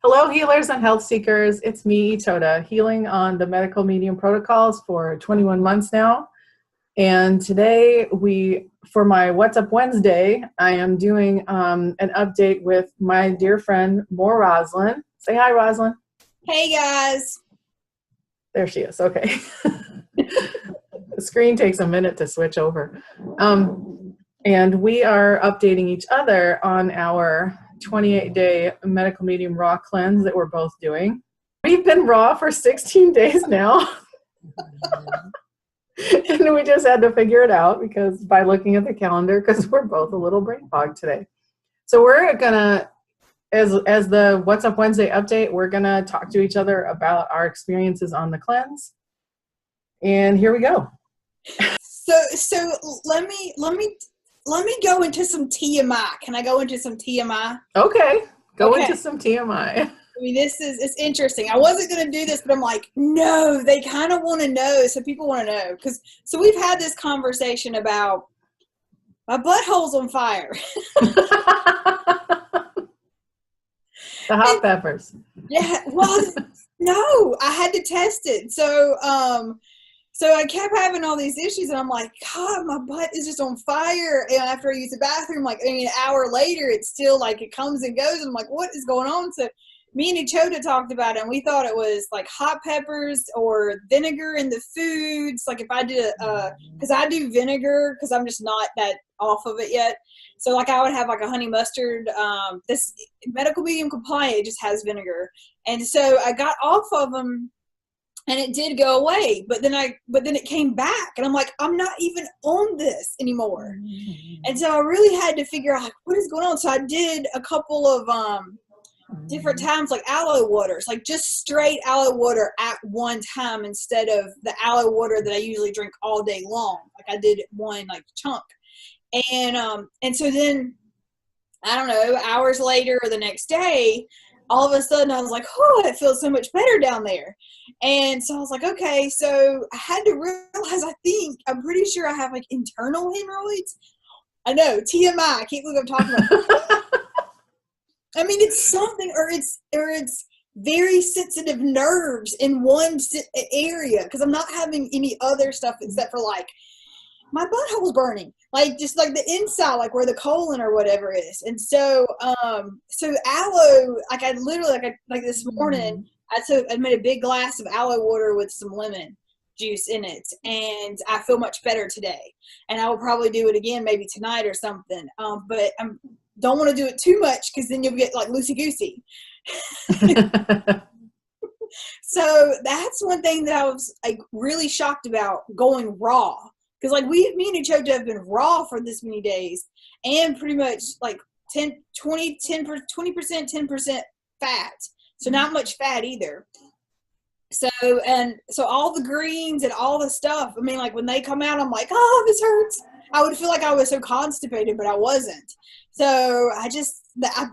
Hello, healers and health seekers. It's me, Toda, healing on the medical medium protocols for 21 months now. And today for my What's Up Wednesday, I am doing an update with my dear friend, moreRoslyn. Say hi, Roslyn. Hey, guys. There she is. Okay. The screen takes a minute to switch over. And we are updating each other on our 28-day medical medium raw cleanse that we're both doing. We've been raw for 16 days now. And we just had to figure it out because by looking at the calendar, because we're both a little brain fogged today. So we're gonna, as the What's Up Wednesday update, we're gonna talk to each other about our experiences on the cleanse. And here we go. So let me go into some TMI. Can I go into some TMI? Okay, go into some TMI. I mean, it's interesting. I wasn't going to do this, but I'm like, no, they kind of want to know. So people want to know. So we've had this conversation about my butthole's on fire. The hot peppers. Yeah, well, no, I had to test it. So I kept having all these issues, and I'm like, God, my butt is just on fire. And after I use the bathroom, an hour later, it's still like it comes and goes. And I'm like, what is going on? So me and Chota talked about it, and we thought it was like hot peppers or vinegar in the foods. Like if I did, because I do vinegar because I'm just not that off of it yet. So like I would have like a honey mustard. This medical medium compliant, it just has vinegar, and so I got off of them. And it did go away, but then it came back, and I'm like, I'm not even on this anymore. And so I really had to figure out like what is going on. So I did a couple of different times, like aloe waters, like just straight aloe water at one time instead of the aloe water that I usually drink all day long. Like I did one like chunk, and so then I don't know, hours later or the next day, all of a sudden I was like, oh, it feels so much better down there. And so I was like, okay, so I had to realize, I'm pretty sure I have like internal hemorrhoids. I know, TMI, I can't believe I'm talking about. I mean, it's something, or it's very sensitive nerves in one area, because I'm not having any other stuff except for like my butthole's burning, like just like the inside, like where the colon or whatever is. And so, so aloe, like I literally, like this morning, I made a big glass of aloe water with some lemon juice in it, and I feel much better today. And I will probably do it again, maybe tonight or something. But I don't want to do it too much because then you'll get like loosey goosey. So that's one thing that I was like really shocked about going raw. Because like me and Chota have been raw for this many days, and pretty much like 20%, 10% fat. So not much fat either. So all the greens and all the stuff, I mean, like when they come out, I'm like, oh, this hurts. I would feel like I was so constipated, but I wasn't. So I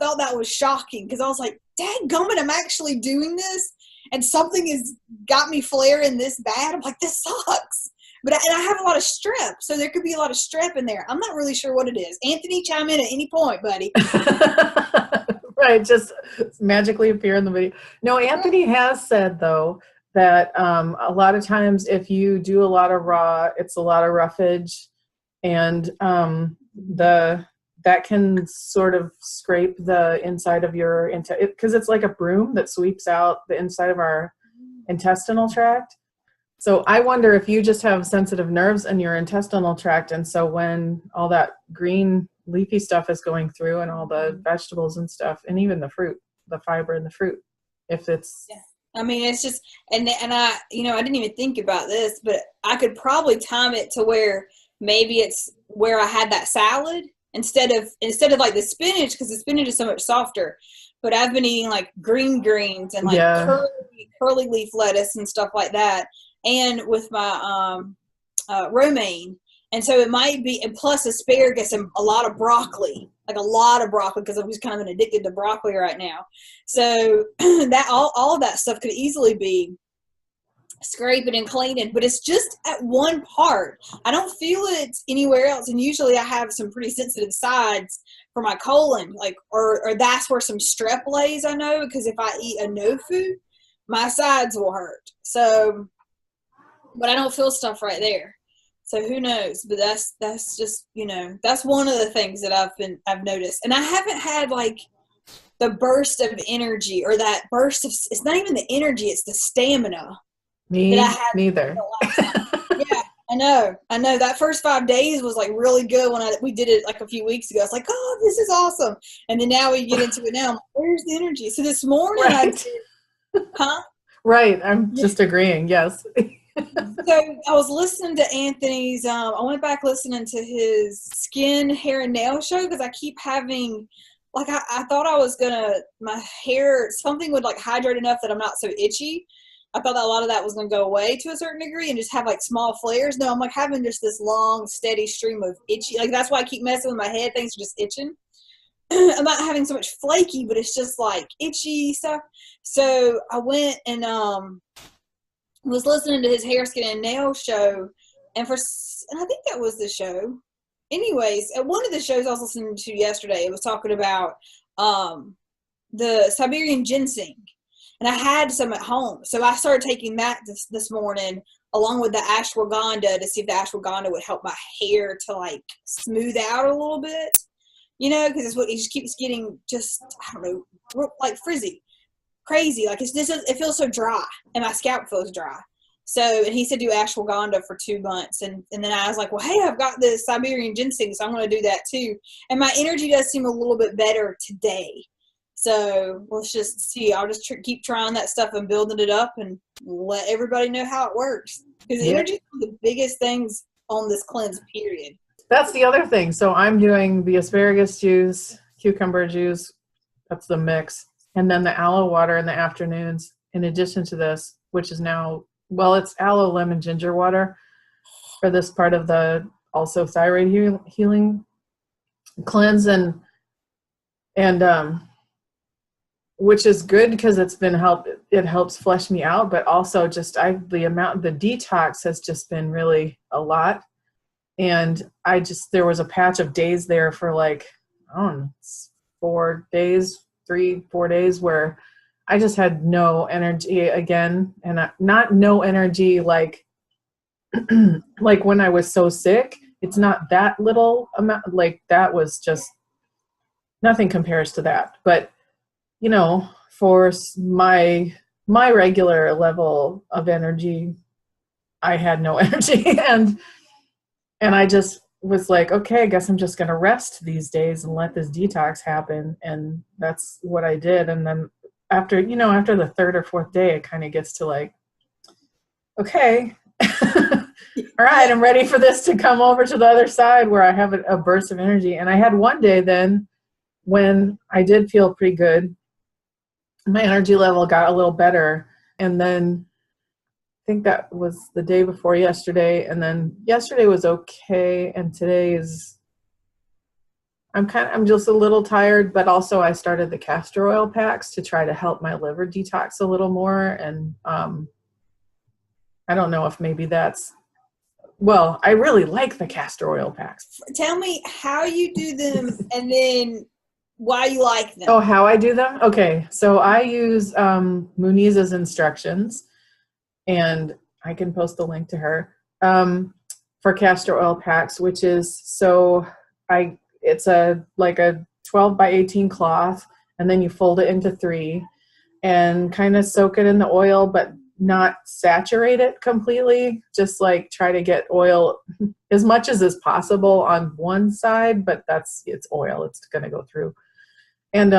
thought that was shocking, because I was like, dadgummit, I'm actually doing this, and something has got me flaring this bad. I'm like, this sucks. And I have a lot of strep, so there could be a lot of strep in there. I'm not really sure what it is. Anthony, chime in at any point, buddy. Right, just magically appear in the video. No, Anthony has said, though, that a lot of times if you do a lot of raw, it's a lot of roughage, and that can sort of scrape the inside of your because it's like a broom that sweeps out the inside of our intestinal tract. So I wonder if you just have sensitive nerves in your intestinal tract, and so when all that green leafy stuff is going through, and all the vegetables and stuff, and even the fruit, the fiber in the fruit, if it's... Yeah. I mean, it's just, and I, I didn't even think about this, but I could probably time it to where maybe it's where I had that salad instead of like the spinach, because the spinach is so much softer. But I've been eating like greens and like curly leaf lettuce and stuff like that, and with my romaine. And so it might be, and plus asparagus and a lot of broccoli, because I'm just kind of addicted to broccoli right now. So that all of that stuff could easily be scraping and cleaning, but it's just at one part. I don't feel it anywhere else. And usually I have some pretty sensitive sides for my colon, like, or that's where some strep lays, I know, because if I eat a no food, my sides will hurt. So, but I don't feel stuff right there. So who knows? But that's just, that's one of the things that I've noticed. And I haven't had like the burst of energy or that burst of, it's not even the energy, it's the stamina that I had neither. the last time. Yeah, I know that first 5 days was like really good when we did it like a few weeks ago. I was like, oh, this is awesome. And then now we get into it now. I'm like, where's the energy? So this morning Right. Right. I'm just agreeing. Yes. So I was listening to Anthony's, I went back listening to his skin, hair, and nail show because I keep having, like, I thought I was my hair, something would like hydrate enough that I'm not so itchy. I thought that a lot of that was going to go away to a certain degree and just have like small flares. No, I'm like having just this long, steady stream of itchy. Like, that's why I keep messing with my head. Things are just itching. I'm not having so much flaky, but it's just like itchy stuff. So I went and, was listening to his hair, skin, and nail show, and I think that was the show. Anyways, at one of the shows I was listening to yesterday, it was talking about the Siberian ginseng, and I had some at home, so I started taking that this morning along with the ashwagandha to see if the ashwagandha would help my hair to like smooth out a little bit, because it's what it just keeps getting I don't know, like frizzy. Crazy, like it feels so dry, and my scalp feels dry. So, and he said do ashwagandha for 2 months, and then I was like, well, hey, I've got this Siberian ginseng, so I'm going to do that too. And my energy does seem a little bit better today. So let's just see. I'll just keep trying that stuff and building it up, and let everybody know how it works. Because energy is one of the biggest things on this cleanse period. That's the other thing. So I'm doing the asparagus juice, cucumber juice. That's the mix. And then the aloe water in the afternoons, in addition to this, which is now, it's aloe, lemon, ginger water for this part of the also thyroid healing cleanse, and which is good because it helps flesh me out, but also just the detox has just been really a lot. And there was a patch of days there for like, I don't know, 4 days, 3-4 days where I just had no energy again, and not no energy like like when I was so sick. It's not that little amount, like that was just nothing compares to that. But for my regular level of energy, I had no energy, and I just was like, okay, I guess I'm just going to rest these days and let this detox happen. And that's what I did. And then after the 3rd or 4th day, it kind of gets to like, okay, all right, I'm ready for this to come over to the other side where I have a burst of energy. And I had one day then when I did feel pretty good. My energy level got a little better. And then I think that was the day before yesterday, and then yesterday was okay, and today I'm just a little tired, but also I started the castor oil packs to try to help my liver detox a little more, and I don't know if maybe I really like the castor oil packs. Tell me how you do them and then why you like them. Oh, how I do them? Okay, so I use Muneeza's instructions, and I can post a link to her for castor oil packs, which is it's a 12 by 18 cloth, and then you fold it into 3 and kind of soak it in the oil, but not saturate it completely. Just like try to get oil as much as is possible on one side, but it's oil. It's going to go through. And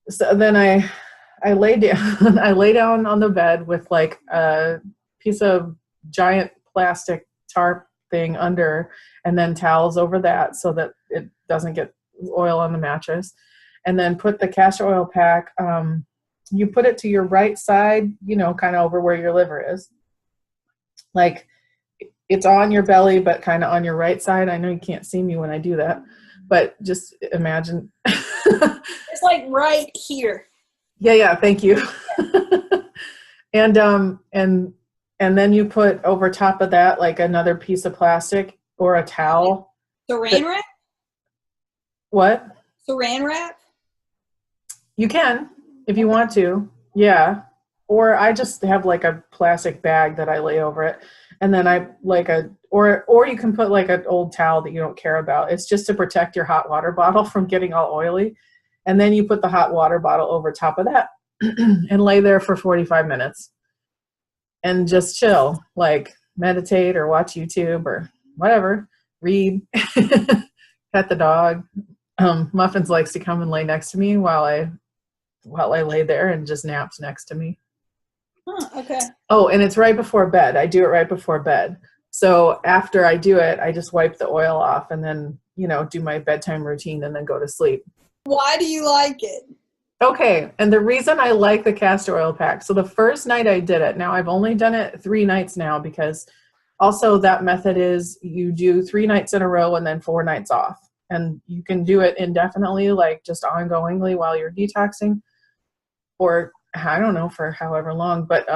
so then I lay down. I lay down on the bed with like a piece of giant plastic tarp thing under, and then towels over that so that it doesn't get oil on the mattress. And then put the castor oil pack. You put it to your right side, kind of over where your liver is. Like it's on your belly, but kind of on your right side. I know you can't see me when I do that, but just imagine. It's like right here. Yeah. Thank you. And then you put over top of that, like another piece of plastic or a towel. Saran wrap? What? Saran wrap? You can, if you want to. Yeah. Or I just have like a plastic bag that I lay over it. And then I like or you can put like an old towel that you don't care about. It's just to protect your hot water bottle from getting all oily. And then you put the hot water bottle over top of that and lay there for 45 minutes and just chill, like meditate or watch YouTube or whatever, read, pet the dog. Muffins likes to come and lay next to me while I lay there and just naps next to me. Huh, okay. Oh, and it's right before bed. I do it right before bed. So after I do it, I just wipe the oil off and then, do my bedtime routine and then go to sleep. Why do you like it? Okay. And the reason I like the castor oil pack. So the first night I did it, now I've only done it 3 nights now because also that method is you do 3 nights in a row and then 4 nights off. And you can do it indefinitely, like just ongoingly while you're detoxing, or I don't know, for however long, but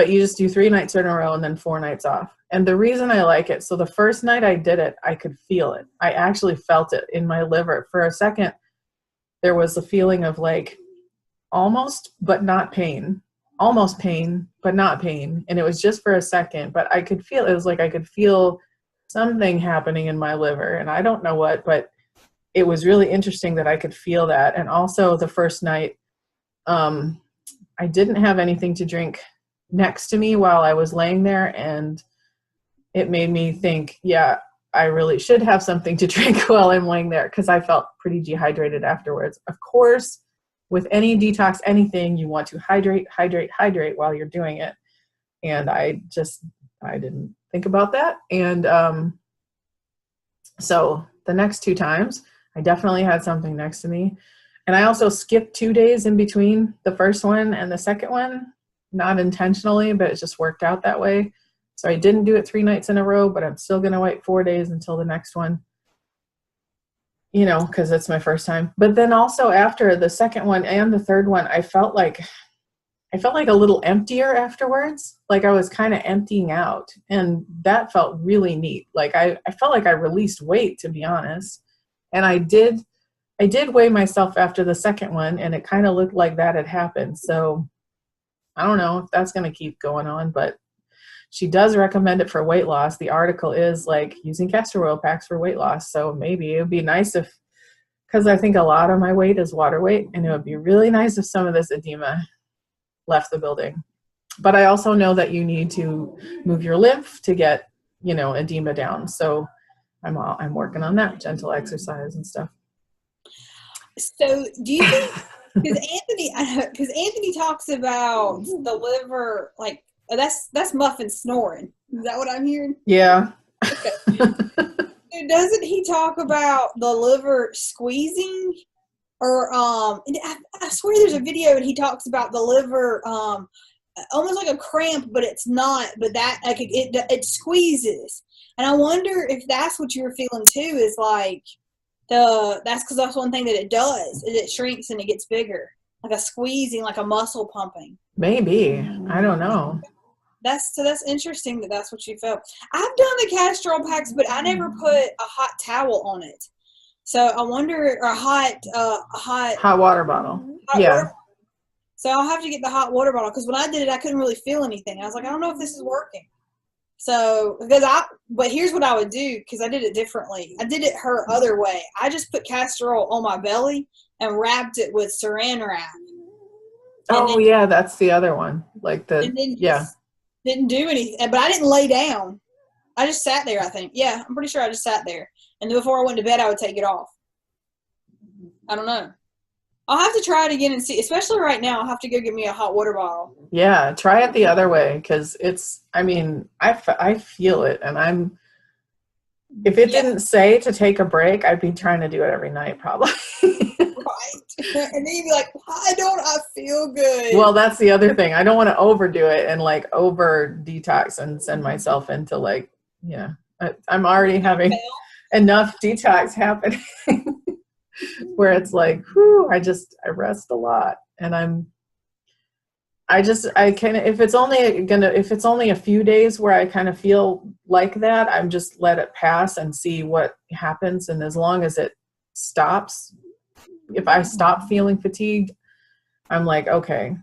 you just do 3 nights in a row and then 4 nights off. And the reason I like it, so the first night I did it, I could feel it. I actually felt it in my liver. For a second, there was a feeling of like almost, but not pain. Almost pain, but not pain. And it was just for a second, but I could feel, it was like I could feel something happening in my liver. And I don't know what, but it was really interesting that I could feel that. And also the first night, I didn't have anything to drink next to me while I was laying there, and it made me think, yeah, I really should have something to drink while I'm laying there, because I felt pretty dehydrated afterwards. Of course, with any detox, anything, you want to hydrate while you're doing it. And I didn't think about that. And so the next 2 times, I definitely had something next to me. And I also skipped 2 days in between the first one and the second one, not intentionally, but it just worked out that way. So I didn't do it 3 nights in a row, but I'm still going to wait 4 days until the next one, because it's my first time. But then also after the second one and the third one, I felt like a little emptier afterwards. Like I was kind of emptying out, and that felt really neat. Like I felt like I released weight, to be honest. And I did weigh myself after the second one, and it kind of looked like that had happened. So I don't know if that's going to keep going on, but she does recommend it for weight loss. The article is like using castor oil packs for weight loss. So maybe it would be nice because I think a lot of my weight is water weight, and it would be really nice if some of this edema left the building. But I also know that you need to move your lymph to get, edema down. So I'm working on that, gentle exercise and stuff. So do you think, because Anthony talks about the liver, like that's Muffin snoring. Is that what I'm hearing? Yeah. Okay. So doesn't he talk about the liver squeezing? Or I swear there's a video and he talks about the liver almost like a cramp, but it's not. But that like it squeezes, and I wonder if that's what you were feeling too. Is like that's because that's one thing that it does is it shrinks and it gets bigger, like a squeezing, like a muscle pumping. Maybe, I don't know. That's interesting that's what you felt. I've done the castor oil packs, but I never put a hot towel on it. So I wonder, or a hot water bottle. So I'll have to get the hot water bottle, because when I did it, I couldn't really feel anything. I was like, I don't know if this is working. So but here's what I would do, because I did it differently. I did it her other way. I just put castor oil on my belly and wrapped it with saran wrap. Yeah, that's the other one. Like didn't do anything, but I didn't lay down. I just sat there, I think. Yeah, I'm pretty sure I just sat there. And then before I went to bed, I would take it off. I don't know. I'll have to try it again and see. Especially right now, I'll have to go get me a hot water bottle. Yeah, try it the other way, because I feel it. And if it didn't say to take a break, I'd be trying to do it every night probably. Right. And then you'd be like, why don't I feel good? Well, that's the other thing. I don't want to overdo it and like over detox and send myself into like, I'm already having enough detox happening where it's like, whew, I rest a lot. And if it's only a few days where I kind of feel like that, I'm just let it pass and see what happens. And as long as it stops, if I stop feeling fatigued, I'm like, okay.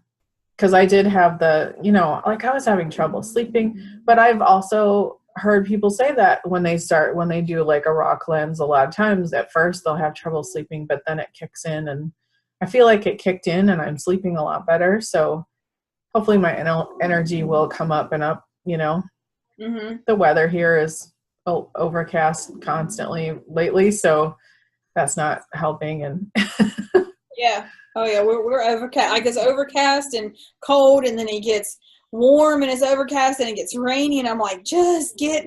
Because I did have like I was having trouble sleeping, but I've also heard people say that when they do like a raw cleanse, a lot of times at first they'll have trouble sleeping, but then it kicks in, and I feel like it kicked in and I'm sleeping a lot better. So hopefully my energy will come up and up, The weather here is overcast constantly lately, so that's not helping. And Yeah. Oh yeah, we're overcast. Like it's overcast and cold, and then it gets warm and it's overcast and it gets rainy, and I'm like, just get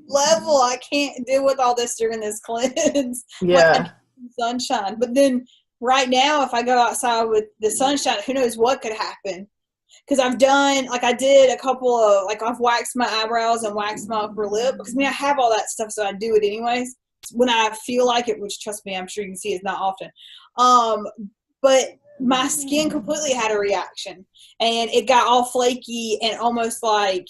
level. I can't deal with all this during this cleanse. yeah. Like, I need sunshine. But then right now, if I go outside with the sunshine, who knows what could happen? Because I did a couple of, like, I've waxed my eyebrows and waxed my upper lip, because I have all that stuff, so I do it anyways when I feel like it, which, trust me, I'm sure you can see it's not often. But my skin completely had a reaction, and it got all flaky and almost like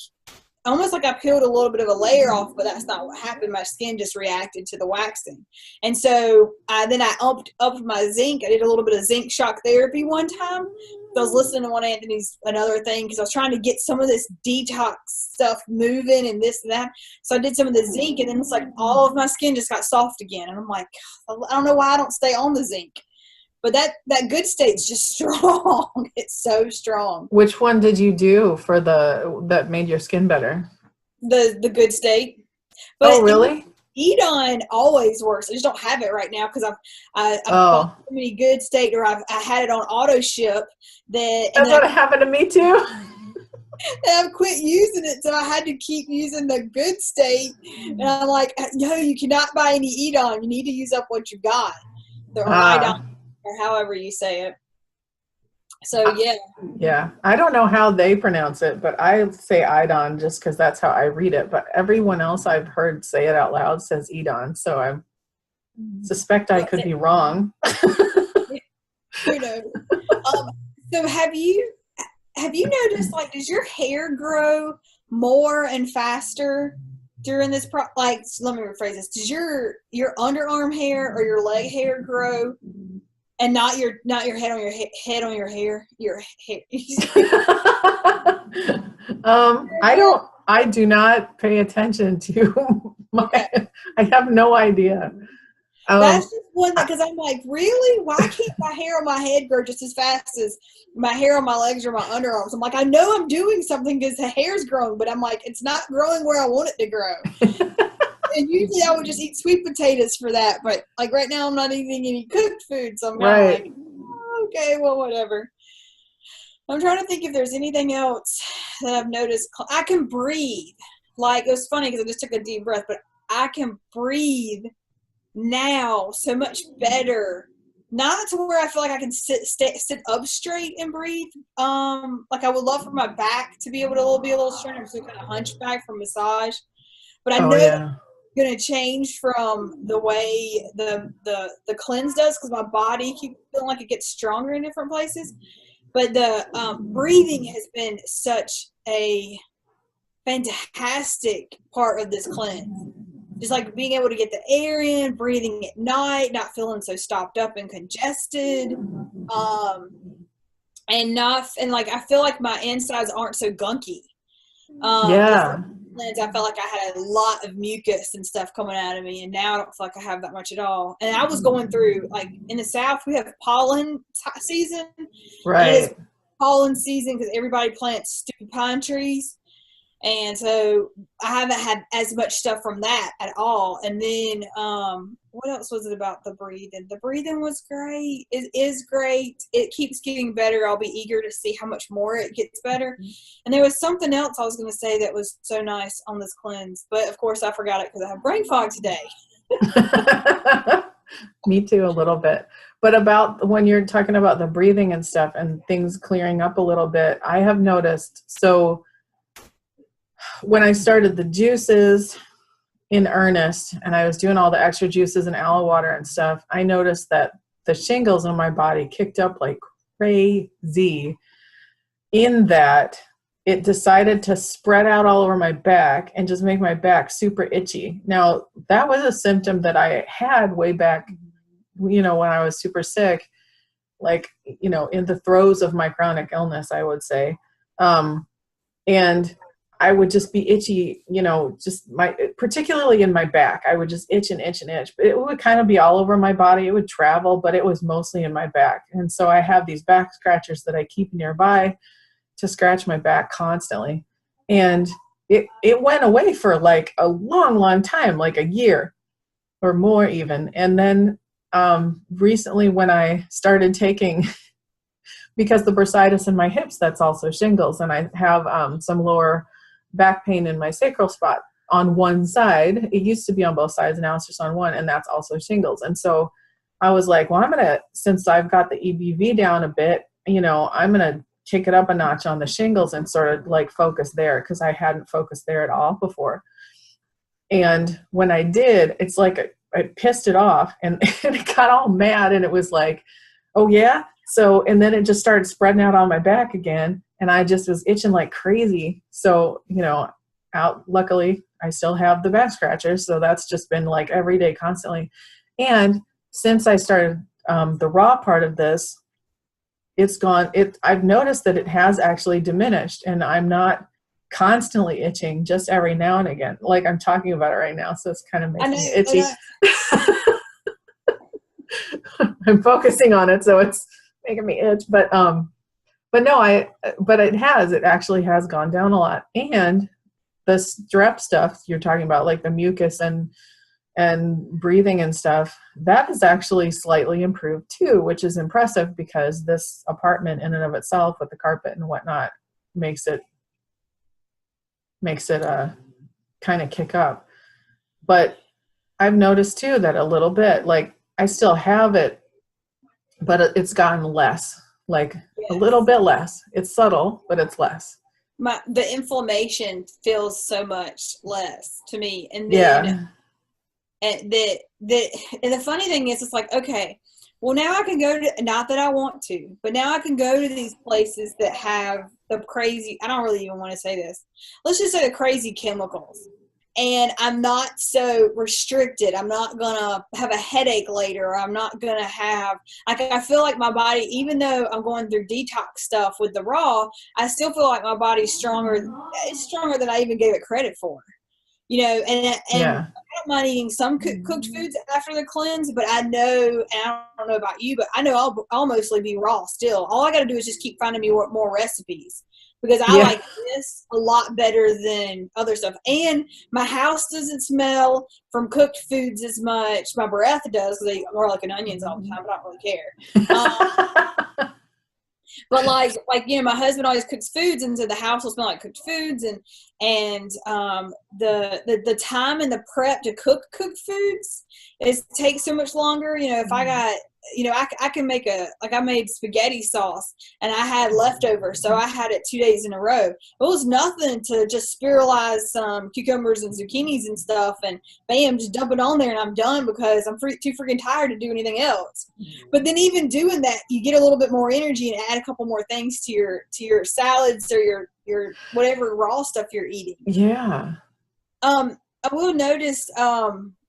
I peeled a little bit of a layer off, but that's not what happened. My skin just reacted to the waxing. And so then I upped my zinc. I did a little bit of zinc shock therapy one time. So I was listening to one of Anthony's, another thing, because I was trying to get some of this detox stuff moving and this and that. So I did some of the zinc, and then it's like all of my skin just got soft again. And I'm like, I don't know why I don't stay on the zinc. But that good state's just strong. It's so strong. Which one did you do for that made your skin better? The good state. But oh, really? Edon always works. I just don't have it right now because I've bought so many good state, or I had it on auto ship. That's what happened to me too. And I've quit using it, so I had to keep using the good state. And I'm like, no, you cannot buy any Edon. You need to use up what you got. Or Idon, or however you say it. So, yeah. Yeah. I don't know how they pronounce it, but I say Idon just because that's how I read it. But everyone else I've heard say it out loud says Edon. So I suspect I could be wrong. Who knows? So have you noticed, like, does your hair grow more and faster during this let me rephrase this. Does your underarm hair or your leg hair grow? And not your head on your head on your hair. Your hair. I do not pay attention to I have no idea. That's just one because I'm like, really? Why can't my hair on my head grow just as fast as my hair on my legs or my underarms? I'm like, I know I'm doing something because the hair's growing, but I'm like, it's not growing where I want it to grow. And usually I would just eat sweet potatoes for that, but like right now I'm not eating any cooked food, so I'm like, oh, okay, well, whatever. I'm trying to think if there's anything else that I've noticed. I can breathe. Like, it was funny because I just took a deep breath, but I can breathe now so much better. Not to where I feel like I can sit up straight and breathe. Like I would love for my back to be able to be a little straighter. I'm so kind of hunchback from massage, but I know. Going to change from the way the cleanse does because my body keeps feeling like it gets stronger in different places. But the breathing has been such a fantastic part of this cleanse. Just like being able to get the air in, breathing at night, not feeling so stopped up and congested, and like I feel like my insides aren't so gunky. I felt like I had a lot of mucus and stuff coming out of me, and now I don't feel like I have that much at all. And I was going through, like, in the South, we have pollen season. Right. It is pollen season because everybody plants stupid pine trees. And so I haven't had as much stuff from that at all. And then what else was it about the breathing? The breathing was great. It is great. It keeps getting better. I'll be eager to see how much more it gets better. And there was something else I was going to say that was so nice on this cleanse. But, of course, I forgot it because I have brain fog today. Me too, a little bit. But about when you're talking about the breathing and stuff and things clearing up a little bit, I have noticed, so when I started the juices in earnest and I was doing all the extra juices and aloe water and stuff, I noticed that the shingles on my body kicked up like crazy, in that it decided to spread out all over my back and just make my back super itchy. Now, that was a symptom that I had way back you know, when I was super sick, like, you know, in the throes of my chronic illness, I would say. And I would just be itchy, you know, particularly in my back. I would just itch and itch and itch. But it would kind of be all over my body. It would travel, but it was mostly in my back. And so I have these back scratchers that I keep nearby to scratch my back constantly. And it went away for like a long, long time, like a year or more even. And then recently when I started taking, because the bursitis in my hips, that's also shingles. And I have some lower back pain in my sacral spot on one side. It used to be on both sides, now it's just on one, and that's also shingles. And so I was like, well, since I've got the EBV down a bit, you know, I'm going to kick it up a notch on the shingles and sort of like focus there, because I hadn't focused there at all before. And when I did, it's like I pissed it off and it got all mad, and it was like, oh yeah. So, and then it just started spreading out on my back again, and I just was itching like crazy. So, you know, luckily I still have the back scratchers. So that's just been like every day constantly. And since I started the raw part of this, I've noticed that it has actually diminished, and I'm not constantly itching, just every now and again. Like I'm talking about it right now. So it's kind of making me itchy. I'm focusing on it, so it's making me itch. But no, it actually has gone down a lot. And the strep stuff you're talking about, like the mucus and breathing and stuff, that is actually slightly improved too, which is impressive, because this apartment in and of itself with the carpet and whatnot makes it kind of kick up. But I've noticed too that a little bit, like I still have it, but it's gotten less, like a little bit less. It's subtle, but it's less. The inflammation feels so much less to me. And then and the funny thing is, it's like, okay, well, now I can go to, not that I want to, but now I can go to these places that have the crazy, I don't really even want to say this, let's just say the crazy chemicals. And I'm not so restricted. I'm not going to have a headache later. Or I'm not going to have, like, I feel like my body, even though I'm going through detox stuff with the raw, I still feel like my body's stronger. It's stronger than I even gave it credit for. You know, and I don't mind eating some cooked foods after the cleanse, but I know, and I don't know about you, but I know I'll mostly be raw still. All I got to do is just keep finding me more recipes, because I like this a lot better than other stuff. And my house doesn't smell from cooked foods as much. My breath does, because they are like an onions all the time, but I don't really care. But like you know, my husband always cooks foods, and so the house will smell like cooked foods, and the time and the prep to cook cooked foods takes so much longer. You know, if I got, you know, I can make I made spaghetti sauce and I had leftovers, so I had it 2 days in a row. It was nothing to just spiralize some cucumbers and zucchinis and stuff, and bam, just dump it on there, and I'm done, because I'm too freaking tired to do anything else. But then even doing that, you get a little bit more energy and add a couple more things to your salads or your whatever raw stuff you're eating. Yeah. I will notice,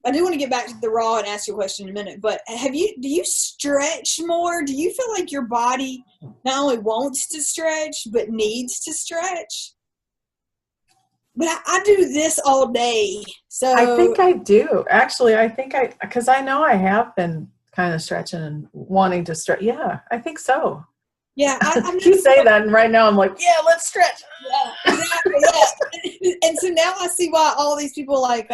I do want to get back to the raw and ask you a question in a minute, but do you stretch more? Do you feel like your body not only wants to stretch, but needs to stretch? But I do this all day. So I think I do. Actually, because I know I have been kind of stretching and wanting to stretch. Yeah, I think so. Yeah, you say that, and right now I'm like, yeah, let's stretch. Yeah, exactly. Yeah. And so now I see why all these people like,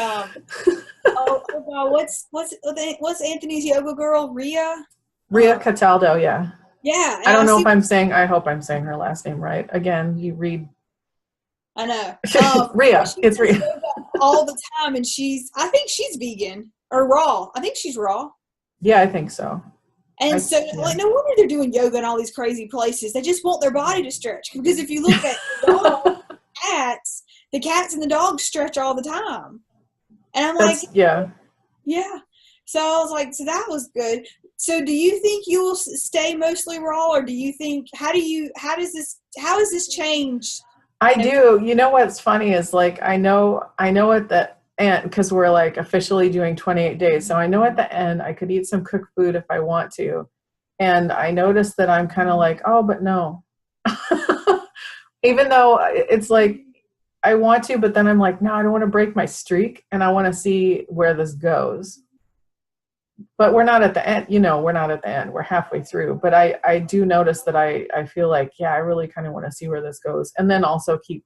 what's Anthony's yoga girl, Rhea Cataldo. Yeah. Yeah. I don't know if I hope I'm saying her last name right. Again, you read. I know. Rhea. It's Rhea. All the time, and I think she's vegan or raw. I think she's raw. Yeah, I think so. And like, no wonder they're doing yoga in all these crazy places. They just want their body to stretch. Because if you look at the cats and the dogs stretch all the time. And I'm like, yeah. So I was like, so that was good. So do you think you'll stay mostly raw, or do you think, how has this changed? I do. You know what's funny is, like, I know at the and because we're like officially doing 28 days. So I know at the end I could eat some cooked food if I want to. And I noticed that I'm kind of like, oh, but no. Even though it's like, I want to, but then I'm like, no, I don't want to break my streak and I want to see where this goes. But we're not at the end, we're not at the end. We're halfway through. But I do notice that I feel like, yeah, I really kind of want to see where this goes. And then also keep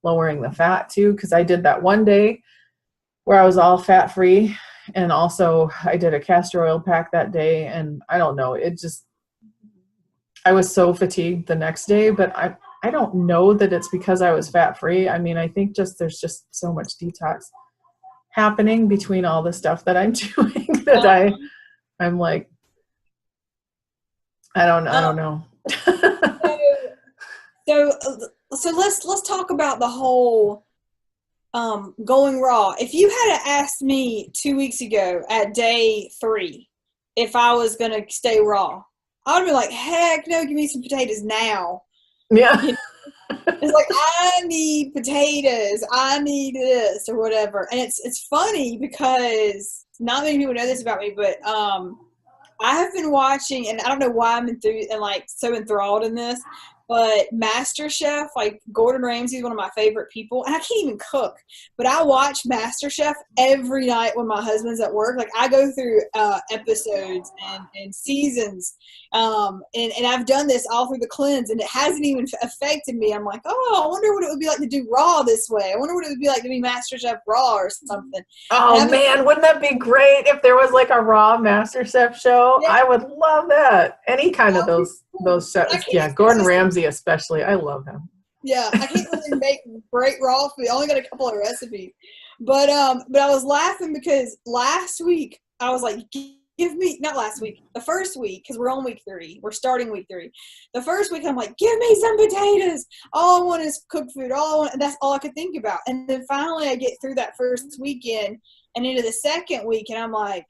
lowering the fat too, because I did that one day where I was all fat free. And also I did a castor oil pack that day. And I don't know, I was so fatigued the next day, but I don't know that it's because I was fat free. I mean, I think there's just so much detox happening between all the stuff that I'm doing that I'm like, I don't know. So let's talk about the whole going raw. If you had asked me 2 weeks ago at day 3 if I was gonna stay raw, I would be like, heck no, give me some potatoes now. Yeah. It's like, I need potatoes, I need this or whatever. And it's funny because not many people know this about me, but I have been watching, and I don't know why I'm so enthralled in this, but MasterChef, like Gordon Ramsay is one of my favorite people, and I can't even cook, but I watch MasterChef every night when my husband's at work. Like, I go through episodes and seasons, and I've done this all through the cleanse, and it hasn't even affected me. I'm like, oh, I wonder what it would be like to do raw this way. I wonder what it would be like to be MasterChef raw or something. Oh man, wouldn't that be great if there was like a raw MasterChef show? Yeah. I would love that. Any kind of those shows. Yeah, Gordon Ramsay especially. I love him. Yeah, I can't really make great raw food. I only got a couple of recipes. But I was laughing because last week I was like, not last week, the first week, because we're on week 3. We're starting week 3. The first week I'm like, give me some potatoes. All I want is cooked food. And that's all I could think about. And then finally I get through that first weekend and into the second week, and I'm like,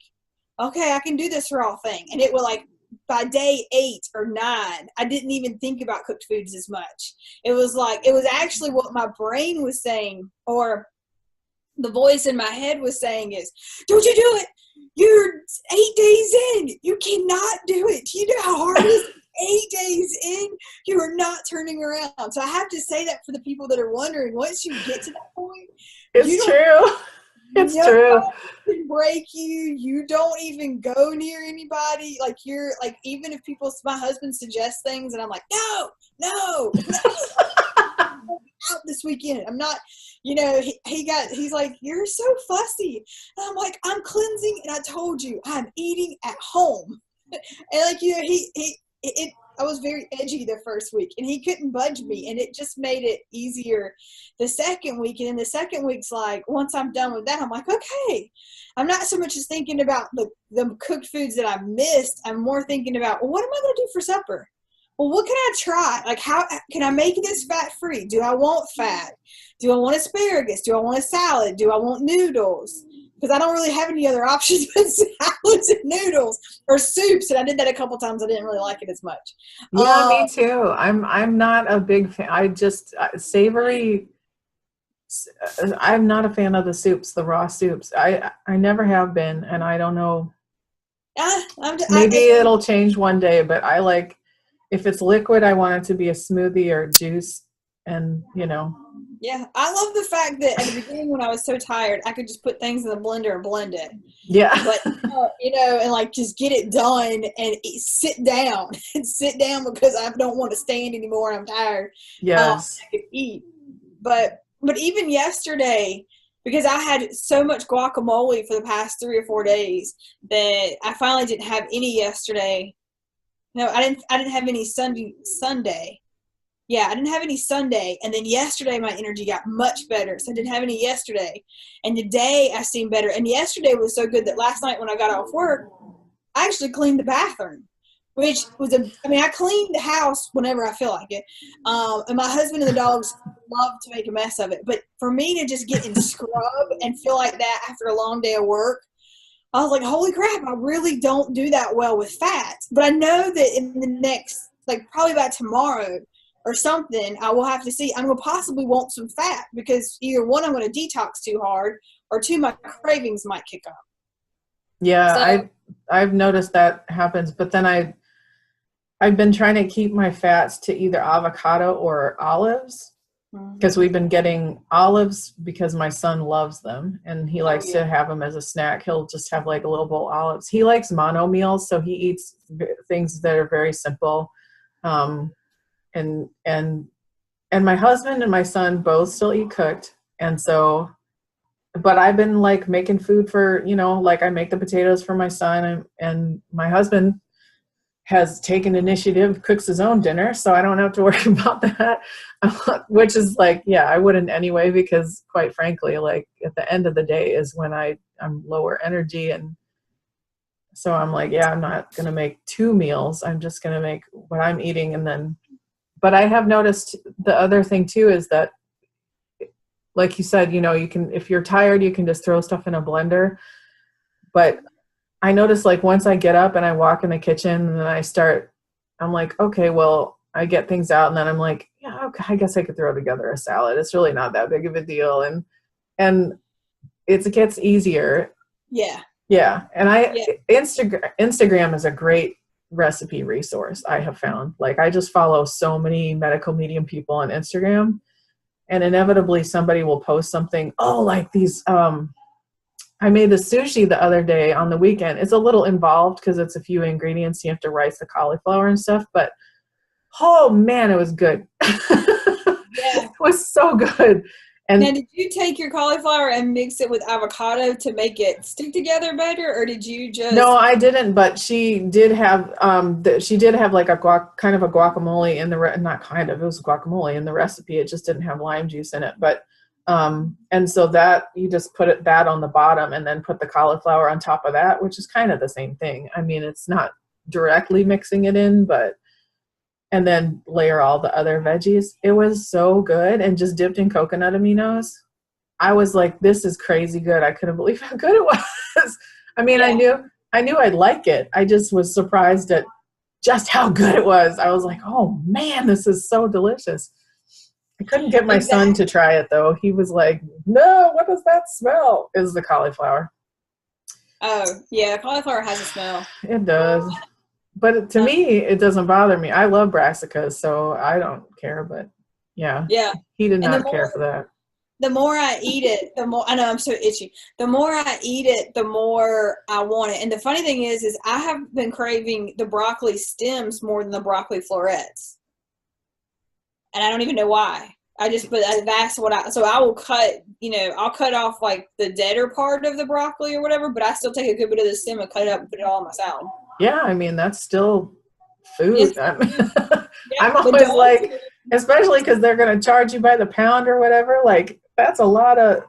okay, I can do this raw thing. And it was like, by day 8 or 9, I didn't even think about cooked foods as much. It was actually what my brain was saying, or the voice in my head was saying is, don't you do it. You're 8 days in. You cannot do it. Do you know how hard it is? 8 days in, you are not turning around. So I have to say that for the people that are wondering, once you get to that point, it's true. It's true. Can break you. You don't even go near anybody. Like, you're like, even if my husband suggests things and I'm like, no. Out this weekend. I'm not, he's like, you're so fussy. And I'm like, I'm cleansing, and I told you I'm eating at home. And like, I was very edgy the first week, and he couldn't budge me, and it just made it easier the second week. And then the second week's like, once I'm done with that, I'm like, okay, I'm not so much as thinking about the cooked foods that I missed. I'm more thinking about, well, what am I going to do for supper? Well, what can I try? Like, how can I make this fat-free? Do I want fat? Do I want asparagus? Do I want a salad? Do I want noodles? Because I don't really have any other options but salads and noodles or soups. And I did that a couple times. I didn't really like it as much. Yeah, me too. I'm not a big fan. I just savory. I'm not a fan of the soups, the raw soups. I never have been, and I don't know. Maybe it'll change one day, but I like, if it's liquid, I want it to be a smoothie or juice, and Yeah, I love the fact that at the beginning when I was so tired, I could just put things in the blender and blend it. Yeah. But, and like just get it done and sit down because I don't want to stand anymore. I'm tired. Yes. I could eat. But even yesterday, because I had so much guacamole for the past 3 or 4 days that I finally didn't have any yesterday. No, I didn't have any Sunday. Yeah, I didn't have any Sunday, and then yesterday my energy got much better, so I didn't have any yesterday. And today I seem better, and yesterday was so good that last night when I got off work, I actually cleaned the bathroom, which was I clean the house whenever I feel like it, and my husband and the dogs love to make a mess of it, but for me to just get in scrub and feel like that after a long day of work, I was like, holy crap, I really don't do that well with fats. But I know that in the next, like probably by tomorrow or something, I will have to see. I'm going to possibly want some fat because either one, I'm going to detox too hard, or two, my cravings might kick up. Yeah, So, I've noticed that happens, but then I've been trying to keep my fats to either avocado or olives, because we've been getting olives because my son loves them and he likes to have them as a snack. He'll just have like a little bowl of olives. He likes mono meals, so he eats things that are very simple. And my husband and my son both still eat cooked, and so, but I've been like making food for, like I make the potatoes for my son, and my husband has taken initiative, cooks his own dinner, so I don't have to worry about that, which is like, yeah, I wouldn't anyway, because quite frankly, like at the end of the day is when I'm lower energy, and so I'm like, yeah, I'm not going to make 2 meals. I'm just going to make what I'm eating. And then, but I have noticed the other thing too is that, like you said, you can, if you're tired, you can just throw stuff in a blender. But I notice like once I get up and I walk in the kitchen and then I'm like, okay, well, I get things out and then I'm like, yeah, okay, I guess I could throw together a salad. It's really not that big of a deal. And it gets easier. Yeah. Yeah. And Instagram is a great recipe resource, I have found. Like I just follow so many medical medium people on Instagram, and inevitably somebody will post something, like these, I made the sushi the other day on the weekend. It's a little involved because it's a few ingredients. You have to rice the cauliflower and stuff, but oh man, it was good. Yeah. It was so good. And now, did you take your cauliflower and mix it with avocado to make it stick together better, or did you just? No, I didn't, but she did have like kind of a guacamole in it was guacamole in the recipe. It just didn't have lime juice in it, but and so that you just put that on the bottom and then put the cauliflower on top of that, which is kind of the same thing. I mean, it's not directly mixing it in, and then layer all the other veggies. It was so good, and just dipped in coconut aminos. I was like, this is crazy good. I couldn't believe how good it was. I mean, yeah. I knew I'd like it. I just was surprised at just how good it was. I was like, oh man, this is so delicious. I couldn't get my son to try it though. He was like, no, what does that smell? Is the cauliflower. Oh, yeah, cauliflower has a smell. It does. But to me, it doesn't bother me. I love brassicas, so I don't care. But yeah, he did not care for that. The more I eat it, the more I know I'm so itchy. The more I eat it, the more I want it. And the funny thing is I have been craving the broccoli stems more than the broccoli florets, and I don't even know why. But that's what so I will cut. I'll cut off like the deader part of the broccoli or whatever, but I still take a good bit of the stem and cut it up and put it all in my salad. Yeah, I mean, that's still food. I'm always like, especially because they're going to charge you by the pound or whatever. Like, that's a lot of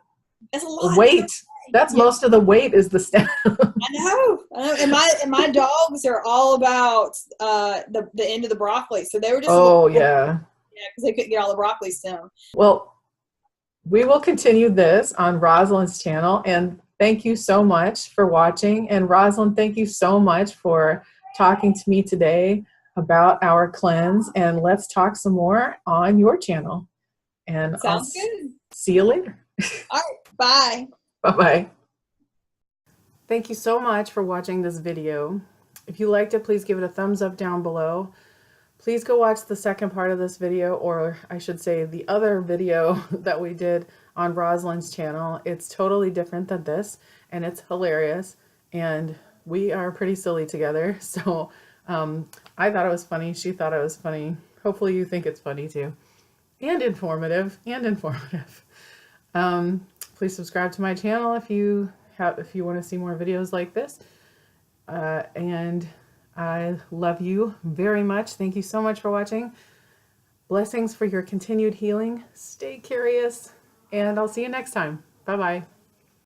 weight. That's most of the weight is the stem. I know. And my dogs are all about the end of the broccoli. So they were just. Oh, yeah. Yeah, because they couldn't get all the broccoli stem. Well, we will continue this on Roslyn's channel, and thank you so much for watching. And Roslyn, thank you so much for talking to me today about our cleanse. And let's talk some more on your channel. And sounds good. See you later. All right. Bye. Bye-bye. Thank you so much for watching this video. If you liked it, please give it a thumbs up down below. Please go watch the second part of this video, or I should say the other video that we did on Roslyn's channel. It's totally different than this, and it's hilarious, and we are pretty silly together. So I thought it was funny. She thought it was funny. Hopefully you think it's funny too, and informative. Please subscribe to my channel if you want to see more videos like this. And I love you very much. Thank you so much for watching. Blessings for your continued healing. Stay curious, and I'll see you next time. Bye-bye.